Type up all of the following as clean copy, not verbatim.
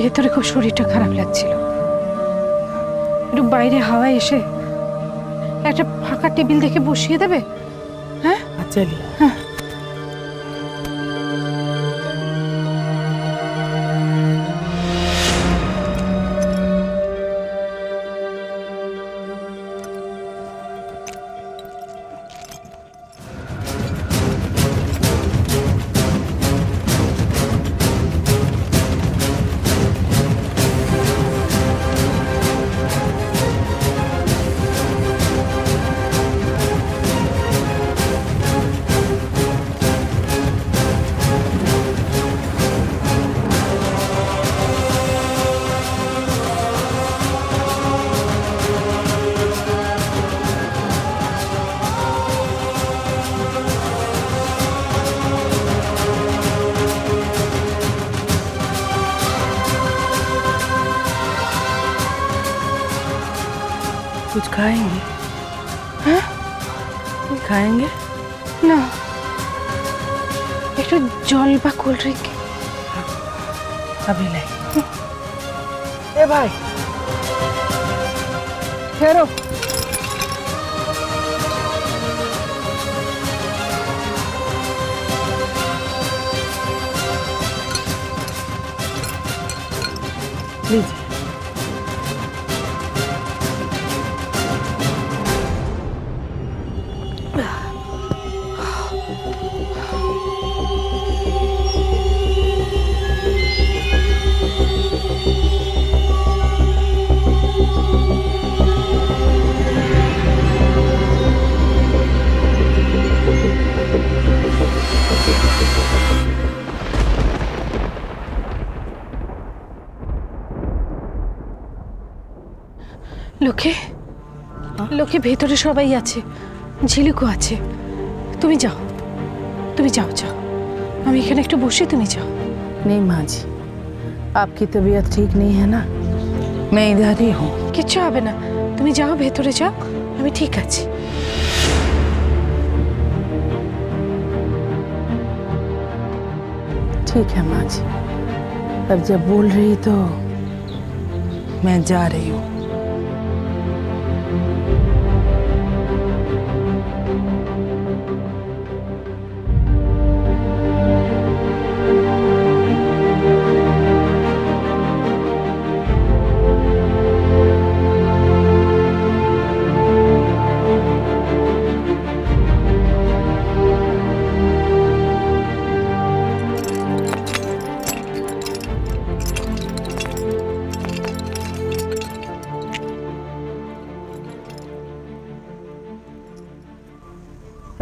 ভেতরে খুব শরীরটা খারাপ লাগছিল, একটু বাইরে হাওয়ায় এসে একটা ফাঁকা টেবিল দেখে বসিয়ে দেবে? হ্যাঁ চলিए। হ্যাঁ। कुछ खाएंगे? हाँ? खाएंगे না, একটু জল বা কোল্ড ড্রিঙ্ক। अभी लाई। ए भाई ठहरो। लीजिए। লোকে লোকে ভেতরে সবাই আছে, ঝিলুকও আছে। তুমি যাও, তুমি যাও যাও, আমি এখানে একটু বসে, তুমি যাও। नहीं माँ जी, आपकी तबीयत ठीक नहीं है ना, मैं इधर ही हूँ। কিচ্ছু হবে না, তুমি যাও, ভেতরে যাও, আমি ঠিক আছি। ठीक है माँ जी, अब जब बोल रही तो मैं जा रही हूँ।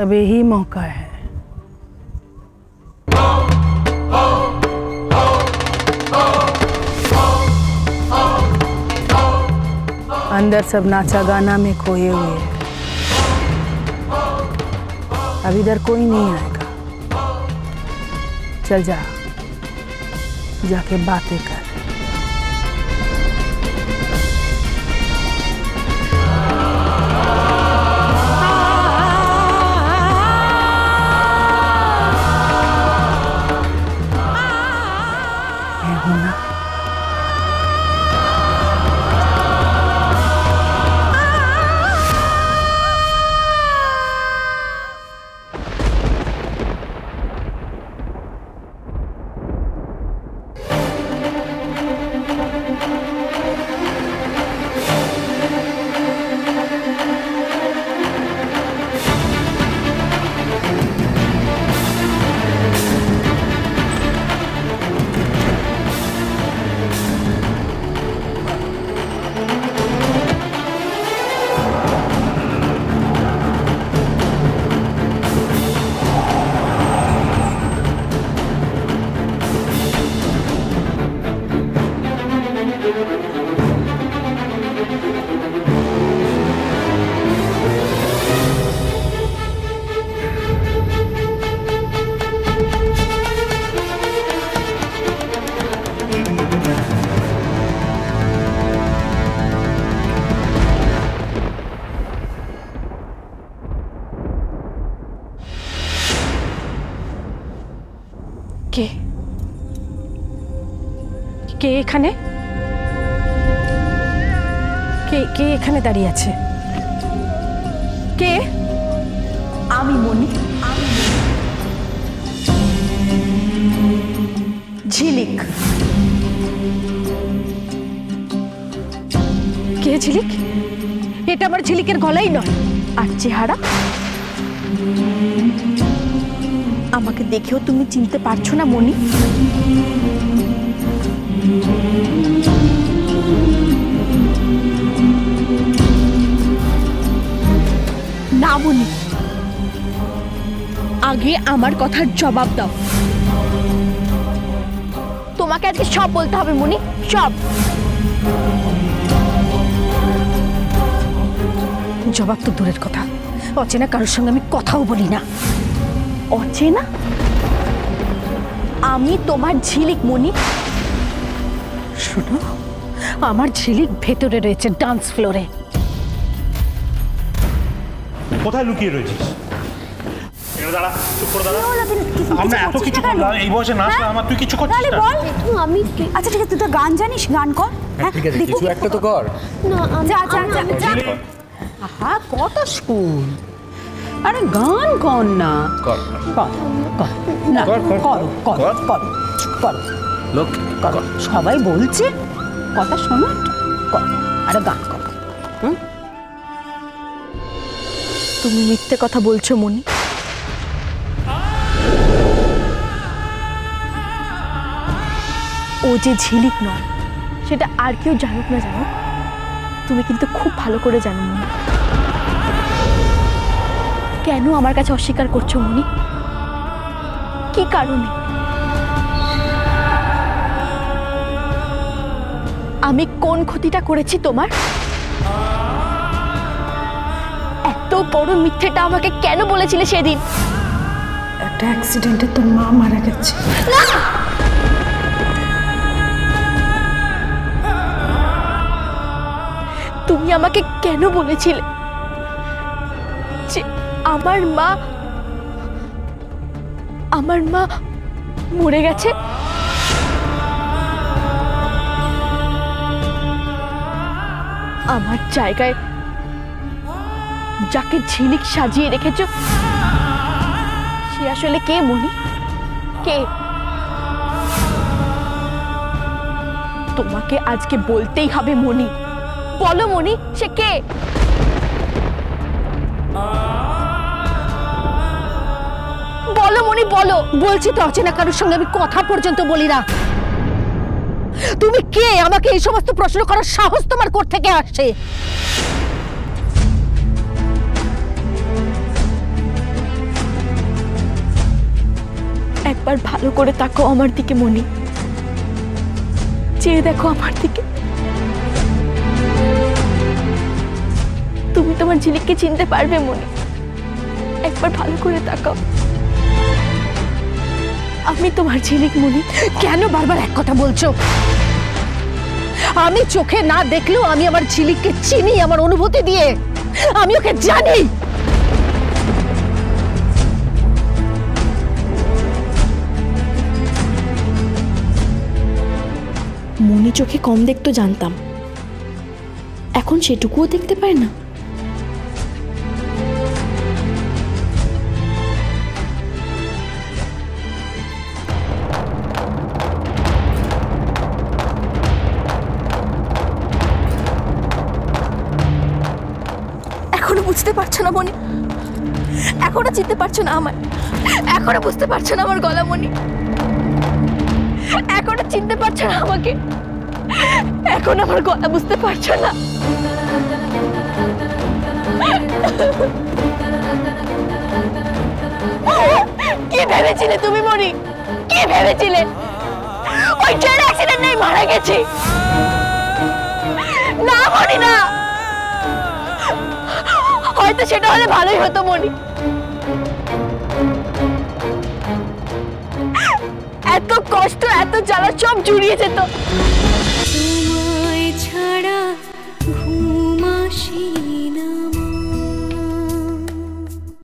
अब यही मौका है। अंदर सब नाचा गाना में खोए हुए हैं, अब इधर कोई नहीं आएगा। चल जा, जाके बातें कर। কে এখানে? কে কে এখানে দাঁড়িয়ে আছে? কে? আমি মনি, ঝিলিক। কে ঝিলিক? এটা আমার ঝিলিকের গলাই নয়। আর চেহারা? আমাকে দেখেও তুমি চিনতে পারছো না মনি? না মনি, আগে আমার কথার জবাব দাও। তোমাকে আজকে সব বলতে হবে মনি, সব। জবাব তো দূরের কথা, অচেনা কারোর সঙ্গে আমি কথাও বলি না। অচেনা? আমি তোমার ঝিলিক মনি। শোনো, আমার ঝিলিক ভেতরে রয়েছে ডান্স ফ্লোরে। কোথায় লুকিয়ে রয়েছিস? দাঁড়া, চুপ করে দাঁড়া। আমরা এত কিছু করলাম, এই বয়সে নাচ আমার, তুই কিছু করছিস না? বল। আমি আচ্ছা ঠিক আছে, তুই তো গান জানিস, গান কর। ঠিক আছে, কিছু একটা তো কর। না যা যা যা। আহা, কত স্কুল! আরে গান কর না। কর কর কর না, কর, কর, করো কর। কর কর কর লোক কর। সবাই বলছে, কথা শোনো একটু, কর। আরে গান কর। তুমি মিথ্যে কথা বলছো মনি। ও যে ঝিলিক নয় সেটা আর কেউ জানুক না জানুক, তুমি কিন্তু খুব ভালো করে জানো মনি। কেন আমার কাছে অস্বীকার করছো মনি? কি কারণে? আমি কোন ক্ষতিটা করেছি তোমার? এত বড় মিথ্যেটা আমাকে কেন বলেছিলে সেদিন? একটা অ্যাক্সিডেন্টে তোর মা মারা গেছে। তুমি আমাকে কেন বলেছিলে যে আমার মা মরে গেছে? আমার জায়গায় যাকে ঝিলিক সাজিয়ে রেখেছো সে আসলে কে মনি? কে? তোমাকে আজকে বলতেই হবে মনি। বলো মনি, সে কে? বলো মনি, বলো। বলছি তো, অচেনা কারোর সঙ্গে আমি কথা পর্যন্ত বলি না। তুমি কে? আমাকে এই সমস্ত প্রশ্ন করার সাহস তোমার কোথা থেকে আসছে? একবার ভালো করে তাকাও আমার দিকে মনি, চেয়ে দেখো আমার দিকে। তুমি তোমার ঝিলিককে চিনতে পারবে মনি? একবার ভালো করে তাকাও। আমি তোমার ঝিলিক মনি। কেন বারবার এক কথা বলছো? আমি চোখে না দেখলেও আমি আমার ঝিলিককে চিনি, আমার অনুভূতি দিয়ে। আমি ওকে জানি। মনি চোখে কম দেখতো জানতাম, এখন সেটুকুও দেখতে পায় না। এখনো বুঝতে পারছো না মনি? এখনো চিনতে পারছো না আমায়? এখনো বুঝতে পারছো না আমার গলা মনি? এখনো চিনতে পারছো না আমাকে? এখন আমার গলা বুঝতে পারছো না? কি ভেবেছিলে তুমি মনি? কি ভেবেছিলে? ওই ট্রেন অ্যাক্সিডেন্ট নেই মারা গেছি? না মনি, না। হয়তো সেটা হলে ভালোই হতো মনি। এত কষ্ট, এত জ্বালা সব জুড়িয়ে যেত।